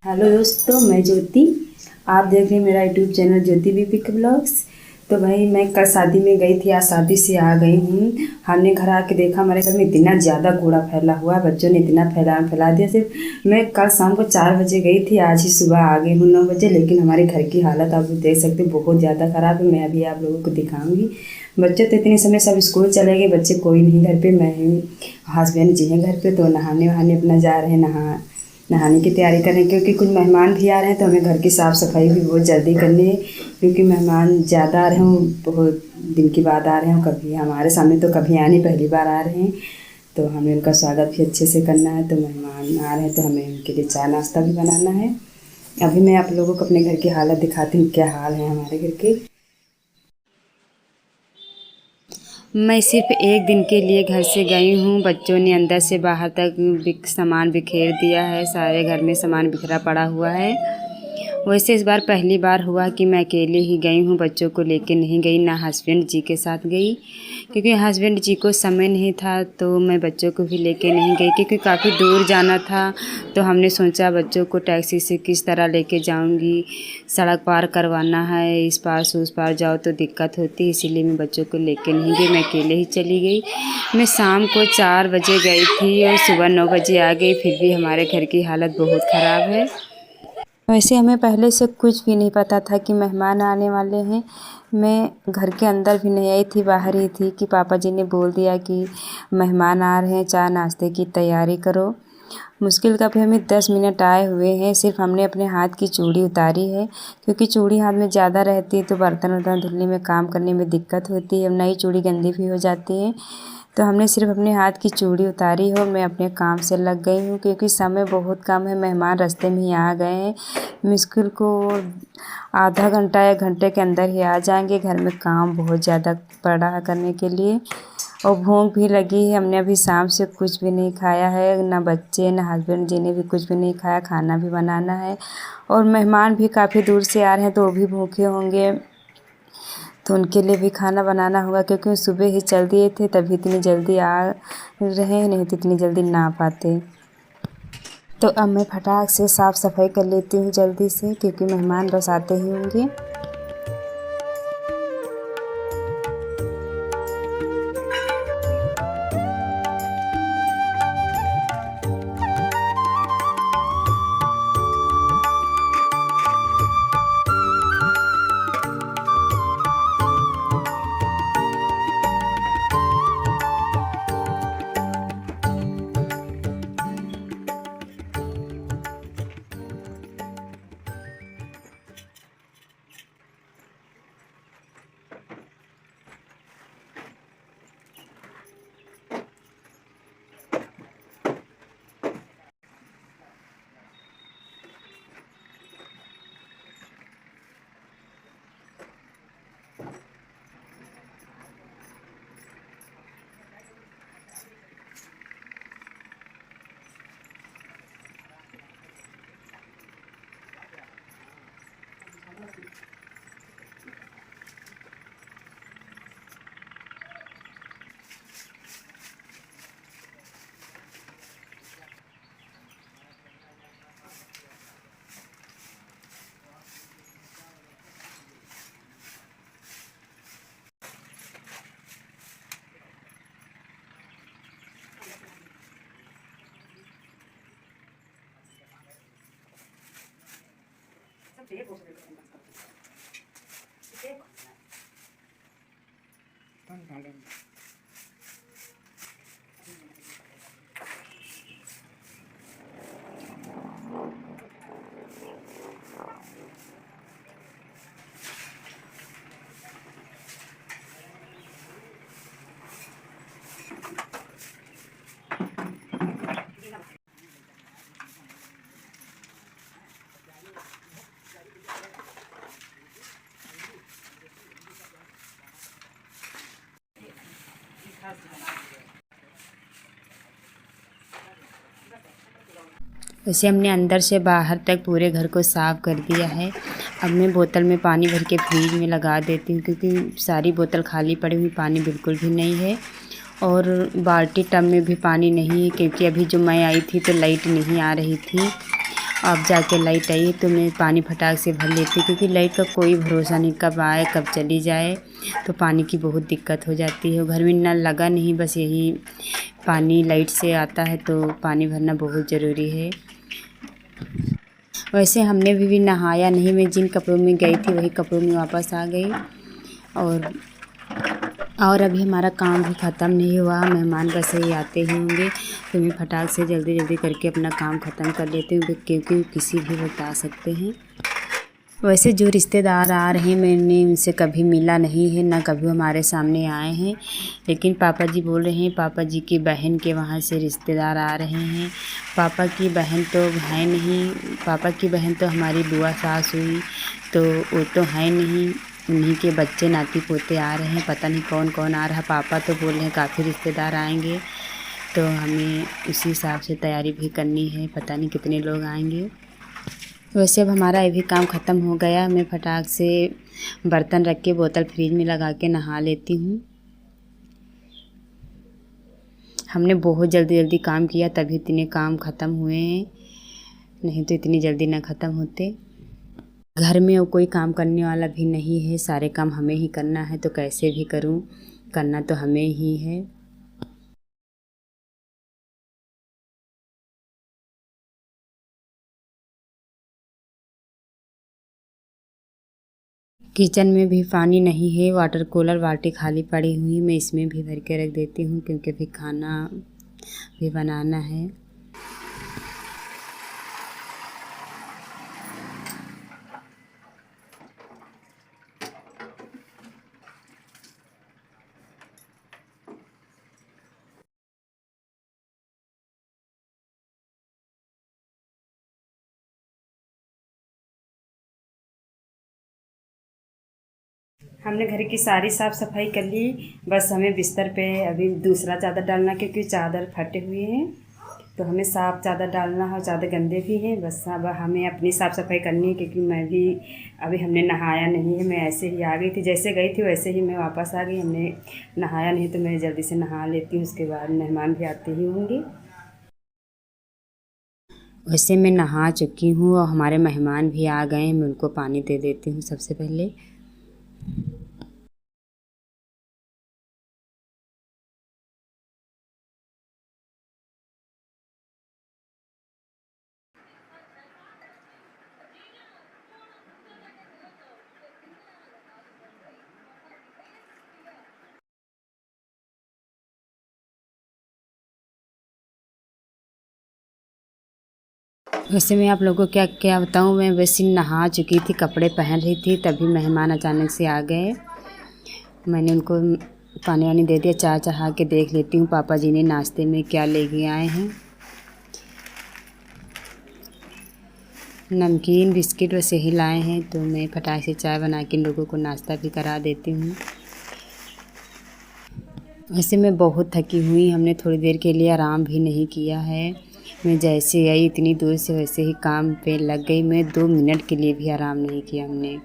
Hello दोस्तों, मैं ज्योति। आप देख रहे हैं मेरा यूट्यूब चैनल ज्योति बीपी के ब्लॉग्स। तो भाई मैं कल शादी में गई थी, आज शादी से आ गई हूँ। हमने घर आके देखा हमारे घर में इतना ज़्यादा कूड़ा फैला हुआ है, बच्चों ने इतना फैला दिया। सिर्फ मैं कल शाम को 4 बजे गई थी, आज ही सुबह आ गई हूँ 9 बजे। लेकिन हमारे घर की हालत आप देख सकते हो, बहुत ज़्यादा ख़राब है। मैं अभी आप लोगों को दिखाऊंगी। बच्चे तो इतने समय सब स्कूल चले गए, बच्चे कोई नहीं घर पे। मैं हस्बैंड जी हैं घर पे, तो नहाने वहाने अपना जा रहे हैं, नहाने की तैयारी करें, क्योंकि कुछ मेहमान भी आ रहे हैं। तो हमें घर की साफ़ सफाई भी बहुत जल्दी करनी है, क्योंकि मेहमान ज़्यादा आ रहे हैं, बहुत दिन के बाद आ रहे हैं। कभी हमारे सामने तो कभी आने पहली बार आ रहे हैं, तो हमें उनका स्वागत भी अच्छे से करना है। तो मेहमान आ रहे हैं तो हमें उनके लिए चाय नाश्ता भी बनाना है। अभी मैं आप लोगों को अपने घर की हालत दिखाती हूँ, क्या हाल है हमारे घर के। मैं सिर्फ एक दिन के लिए घर से गई हूँ। बच्चों ने अंदर से बाहर तक सामान बिखेर दिया है, सारे घर में सामान बिखरा पड़ा हुआ है। वैसे इस बार पहली बार हुआ कि मैं अकेले ही गई हूँ, बच्चों को लेके नहीं गई, ना हस्बैंड जी के साथ गई, क्योंकि हस्बैंड जी को समय नहीं था। तो मैं बच्चों को भी लेके नहीं गई, क्योंकि काफ़ी दूर जाना था। तो हमने सोचा बच्चों को टैक्सी से किस तरह लेके जाऊंगी, सड़क पार करवाना है, इस पार से उस पार जाओ तो दिक्कत होती, इसीलिए मैं बच्चों को लेके नहीं गई, मैं अकेले ही चली गई। मैं शाम को 4 बजे गई थी और सुबह 9 बजे आ गई। फिर भी हमारे घर की हालत बहुत ख़राब है। वैसे हमें पहले से कुछ भी नहीं पता था कि मेहमान आने वाले हैं। मैं घर के अंदर भी नहीं आई थी, बाहर ही थी कि पापा जी ने बोल दिया कि मेहमान आ रहे हैं, चाय नाश्ते की तैयारी करो। मुश्किल का भी हमें 10 मिनट आए हुए हैं। सिर्फ हमने अपने हाथ की चूड़ी उतारी है, क्योंकि चूड़ी हाथ में ज़्यादा रहती है तो बर्तन वर्तन धुलने में, काम करने में दिक्कत होती है, नई चूड़ी गंदी भी हो जाती है। तो हमने सिर्फ अपने हाथ की चूड़ी उतारी है और मैं अपने काम से लग गई हूँ, क्योंकि समय बहुत कम है। मेहमान रास्ते में ही आ गए हैं, मुश्किल को आधा घंटा या घंटे के अंदर ही आ जाएंगे। घर में काम बहुत ज़्यादा पड़ा है करने के लिए, और भूख भी लगी है। हमने अभी शाम से कुछ भी नहीं खाया है, ना बच्चे ना हस्बैंड जी ने भी कुछ भी नहीं खाया। खाना भी बनाना है, और मेहमान भी काफ़ी दूर से आ रहे हैं तो वो भी भूखे होंगे, तो उनके लिए भी खाना बनाना होगा, क्योंकि वो सुबह ही चल दिए थे, तभी इतनी जल्दी आ रहे, नहीं तो इतनी जल्दी ना आ पाते। तो अब मैं फटाक से साफ़ सफाई कर लेती हूँ जल्दी से, क्योंकि मेहमान बस आते ही होंगे। वैसे हमने अंदर से बाहर तक पूरे घर को साफ़ कर दिया है। अब मैं बोतल में पानी भर के फ्रिज में लगा देती हूँ, क्योंकि सारी बोतल खाली पड़ी हुई, पानी बिल्कुल भी नहीं है। और बाल्टी टब में भी पानी नहीं है, क्योंकि अभी जो मैं आई थी तो लाइट नहीं आ रही थी। अब जाके लाइट आई तो मैं पानी फटाक से भर लेती हूँ, क्योंकि लाइट का कोई भरोसा नहीं, कब आए कब चली जाए। तो पानी की बहुत दिक्कत हो जाती है। घर में नल लगा नहीं, बस यही पानी लाइट से आता है, तो पानी भरना बहुत ज़रूरी है। वैसे हमने भी नहाया नहीं, मैं जिन कपड़ों में गई थी वही कपड़ों में वापस आ गई। और अभी हमारा काम भी ख़त्म नहीं हुआ, मेहमान बस ही आते ही होंगे, तो मैं फटाक से जल्दी जल्दी करके अपना काम ख़त्म कर लेती हूँ, क्योंकि किसी भी वक्त आ सकते हैं। वैसे जो रिश्तेदार आ रहे हैं, मैंने उनसे कभी मिला नहीं है, ना कभी हमारे सामने आए हैं। लेकिन पापा जी बोल रहे हैं पापा जी की बहन के वहाँ से रिश्तेदार आ रहे हैं। पापा की बहन तो है नहीं, पापा की बहन तो हमारी बुआ सास हुई, तो वो तो है नहीं। उन्हीं के बच्चे नाती पोते आ रहे हैं, पता नहीं कौन कौन आ रहा। पापा तो बोल रहे हैं काफ़ी रिश्तेदार आएंगे, तो हमें उसी हिसाब से तैयारी भी करनी है, पता नहीं कितने लोग आएंगे। वैसे अब हमारा ये भी काम ख़त्म हो गया। मैं फटाक से बर्तन रख के बोतल फ्रिज में लगा के नहा लेती हूँ। हमने बहुत जल्दी जल्दी काम किया, तभी इतने काम ख़त्म हुए हैं, नहीं तो इतनी जल्दी ना ख़त्म होते। घर में और कोई काम करने वाला भी नहीं है, सारे काम हमें ही करना है, तो कैसे भी करूँ, करना तो हमें ही है। किचन में भी पानी नहीं है, वाटर कूलर बाल्टी खाली पड़ी हुई, मैं इसमें भी भर के रख देती हूँ, क्योंकि भी खाना भी बनाना है। हमने घर की सारी साफ़ सफाई कर ली, बस हमें बिस्तर पे अभी दूसरा चादर डालना, क्योंकि चादर फटे हुए हैं, तो हमें साफ़ चादर डालना है और चादर गंदे भी हैं। बस अब हमें अपनी साफ़ सफाई करनी है, क्योंकि मैं भी अभी हमने नहाया नहीं है, मैं ऐसे ही आ गई थी, जैसे गई थी वैसे ही मैं वापस आ गई। हमने नहाया नहीं, तो मैं जल्दी से नहा लेती हूँ, उसके बाद मेहमान भी आते ही होंगे। वैसे मैं नहा चुकी हूँ और हमारे मेहमान भी आ गए हैं, मैं उनको पानी दे देती हूँ सबसे पहले। वैसे मैं आप लोगों को क्या क्या बताऊँ, मैं वैसे नहा चुकी थी, कपड़े पहन रही थी, तभी मेहमान अचानक से आ गए। मैंने उनको पानी वानी दे दिया, चाय चढ़ा के देख लेती हूँ पापा जी ने नाश्ते में क्या लेके आए हैं। नमकीन बिस्किट वैसे ही लाए हैं, तो मैं फटाक से चाय बना के इन लोगों को नाश्ता भी करा देती हूँ। वैसे मैं बहुत थकी हुई, हमने थोड़ी देर के लिए आराम भी नहीं किया है। मैं जैसे आई इतनी दूर से वैसे ही काम पे लग गई, मैं 2 मिनट के लिए भी आराम नहीं किया हमने।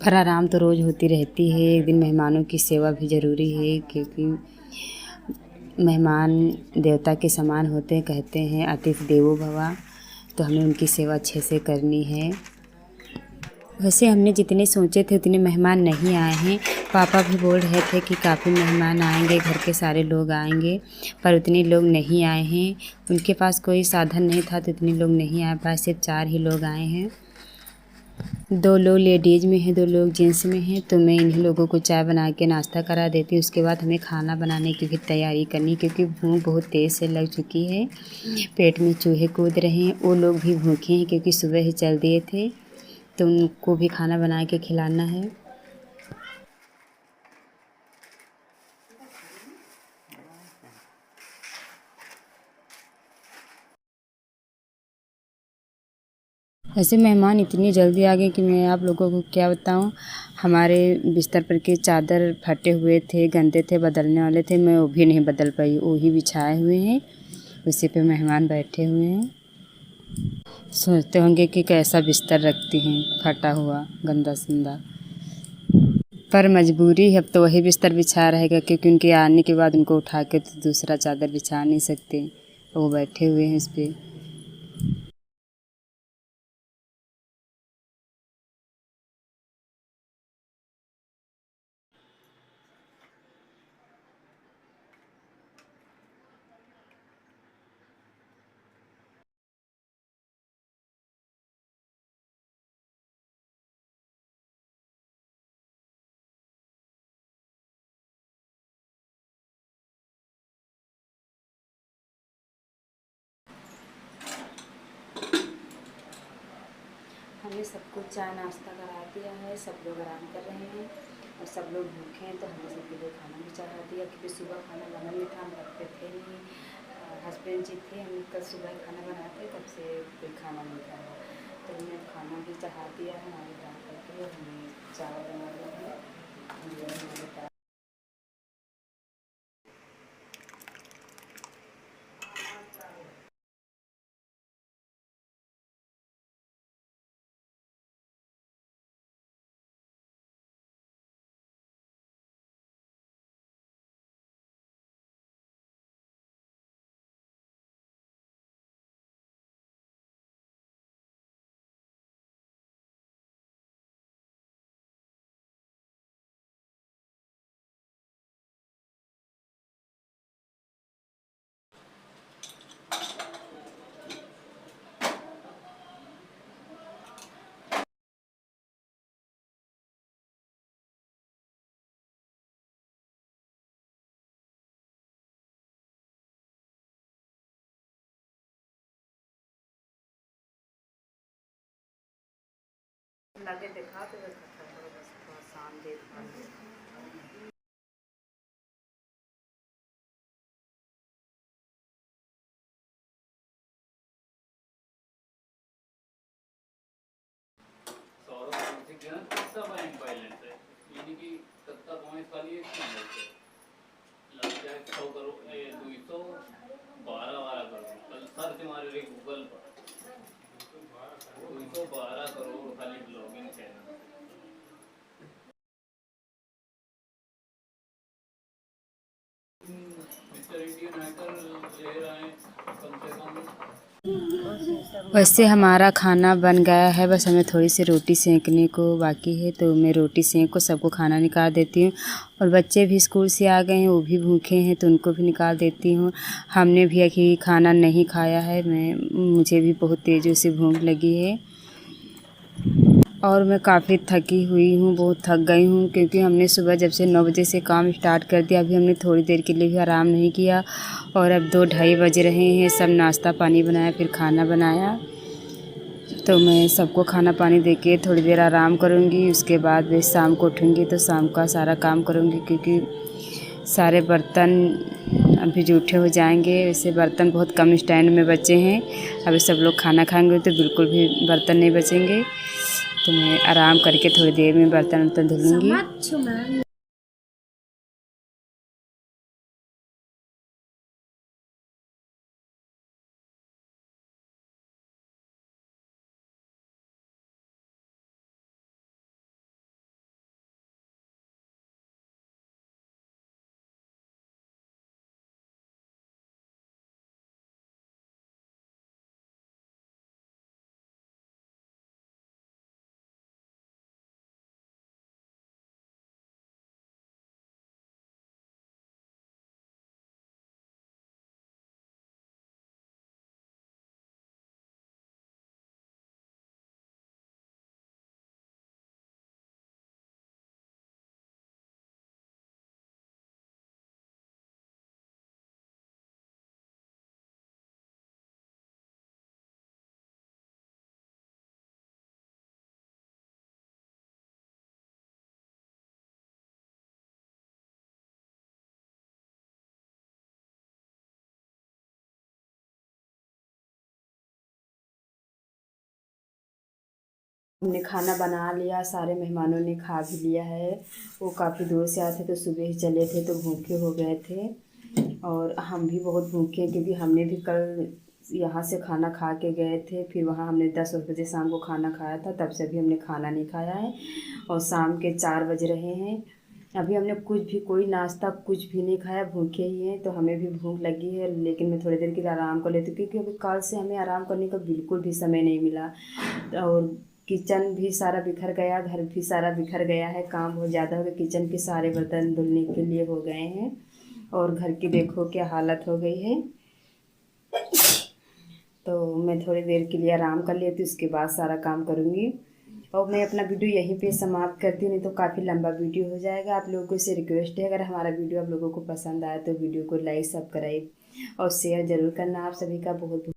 पर आराम तो रोज़ होती रहती है, एक दिन मेहमानों की सेवा भी ज़रूरी है, क्योंकि मेहमान देवता के समान होते हैं, कहते हैं अतिथि देवो भव, तो हमें उनकी सेवा अच्छे से करनी है। वैसे हमने जितने सोचे थे उतने मेहमान नहीं आए हैं। पापा भी बोल रहे थे कि काफ़ी मेहमान आएंगे, घर के सारे लोग आएंगे, पर उतने लोग नहीं आए हैं। उनके पास कोई साधन नहीं था, तो इतने लोग नहीं आए, पास सिर्फ 4 ही लोग आए हैं। 2 लोग लेडीज़ में हैं, 2 लोग जेंट्स में हैं, तो मैं इन्हीं लोगों को चाय बना के नाश्ता करा देती हूँ। उसके बाद हमें खाना बनाने की भी तैयारी करनी, क्योंकि भूख बहुत तेज़ से लग चुकी है, पेट में चूहे कूद रहे हैं। वो लोग भी भूखे हैं, क्योंकि सुबह ही चल दिए थे, तो उनको भी खाना बना के खिलाना है। ऐसे मेहमान इतनी जल्दी आ गए कि मैं आप लोगों को क्या बताऊं। हमारे बिस्तर पर के चादर फटे हुए थे, गंदे थे, बदलने वाले थे, मैं वो भी नहीं बदल पाई, वो ही बिछाए हुए हैं, उसी पे मेहमान बैठे हुए हैं। सोचते होंगे कि कैसा बिस्तर रखती हैं, फटा हुआ गंदा संदा, पर मजबूरी है, अब तो वही बिस्तर बिछा रहेगा, क्योंकि उनके आने के बाद उनको उठा के तो दूसरा चादर बिछा नहीं सकते, वो बैठे हुए हैं इस पर। हमने सबको चाय नाश्ता करा दिया है, सब लोग आराम कर रहे हैं और सब लोग भूखे हैं। तो हमने सबके लिए खाना भी चढ़ा दिया क्योंकि सुबह खाना बना नहीं था, हम घर पे थे नहीं, हस्बैंड जी थे, हम कल सुबह खाना बनाए थे, तब से कोई खाना नहीं खाया। तो हमने खाना भी चढ़ा दिया है, हमारे दाल करके हमने चावल बना दिया है। लगे दिखा तो बस थोड़ा शाम दे कितना बैंक बैलेंस है, यानी कि सत्ता पॉइंट वाली एक लग जाए 100 करोड़ 212 करोड़ कल सर्च मारे रही गूगल पर 212 करोड़ खाली login channel. Mister Indian hacker ले रहे हैं कम से कम। वैसे हमारा खाना बन गया है, बस हमें थोड़ी सी रोटी सेंकने को बाकी है। तो मैं रोटी सेंक को सबको खाना निकाल देती हूँ और बच्चे भी स्कूल से आ गए हैं, वो भी भूखे हैं तो उनको भी निकाल देती हूँ। हमने भी अभी खाना नहीं खाया है, मुझे भी बहुत तेज़ी से भूख लगी है और मैं काफ़ी थकी हुई हूँ, बहुत थक गई हूँ क्योंकि हमने सुबह जब से 9 बजे से काम स्टार्ट कर दिया, अभी हमने थोड़ी देर के लिए भी आराम नहीं किया और अब 2-2:30 बज रहे हैं। सब नाश्ता पानी बनाया, फिर खाना बनाया। तो मैं सबको खाना पानी दे के थोड़ी देर आराम करूँगी, उसके बाद वे शाम को उठूँगी तो शाम का सारा काम करूँगी क्योंकि सारे बर्तन अभी जूठे हो जाएंगे। वैसे बर्तन बहुत कम स्टैंड में बचे हैं, अभी सब लोग खाना खाएंगे तो बिल्कुल भी बर्तन नहीं बचेंगे। तो मैं आराम करके थोड़ी देर में बर्तन धुलूँगी। हमने खाना बना लिया, सारे मेहमानों ने खा भी लिया है। वो काफ़ी दूर से आए थे तो सुबह ही चले थे तो भूखे हो गए थे और हम भी बहुत भूखे हैं क्योंकि हमने भी कल यहाँ से खाना खा के गए थे, फिर वहाँ हमने 10 बजे शाम को खाना खाया था, तब से भी हमने खाना नहीं खाया है और शाम के 4 बज रहे हैं। अभी हमने कुछ भी कोई नाश्ता कुछ भी नहीं खाया, भूखे ही हैं। तो हमें भी भूख लगी है लेकिन मैं थोड़ी देर के लिए आराम कर लेती हूँ क्योंकि अभी कल से हमें आराम करने का बिल्कुल भी समय नहीं मिला और किचन भी सारा बिखर गया, घर भी सारा बिखर गया है। काम बहुत ज़्यादा हो गया, किचन के सारे बर्तन धुलने के लिए हो गए हैं और घर की देखो क्या हालत हो गई है। तो मैं थोड़ी देर के लिए आराम कर लेती हूँ, उसके बाद सारा काम करूँगी और मैं अपना वीडियो यहीं पे समाप्त करती हूँ, नहीं तो काफ़ी लंबा वीडियो हो जाएगा। आप लोगों से रिक्वेस्ट है, अगर हमारा वीडियो आप लोगों को पसंद आए तो वीडियो को लाइक सब्सक्राइब और शेयर ज़रूर करना। आप सभी का बहुत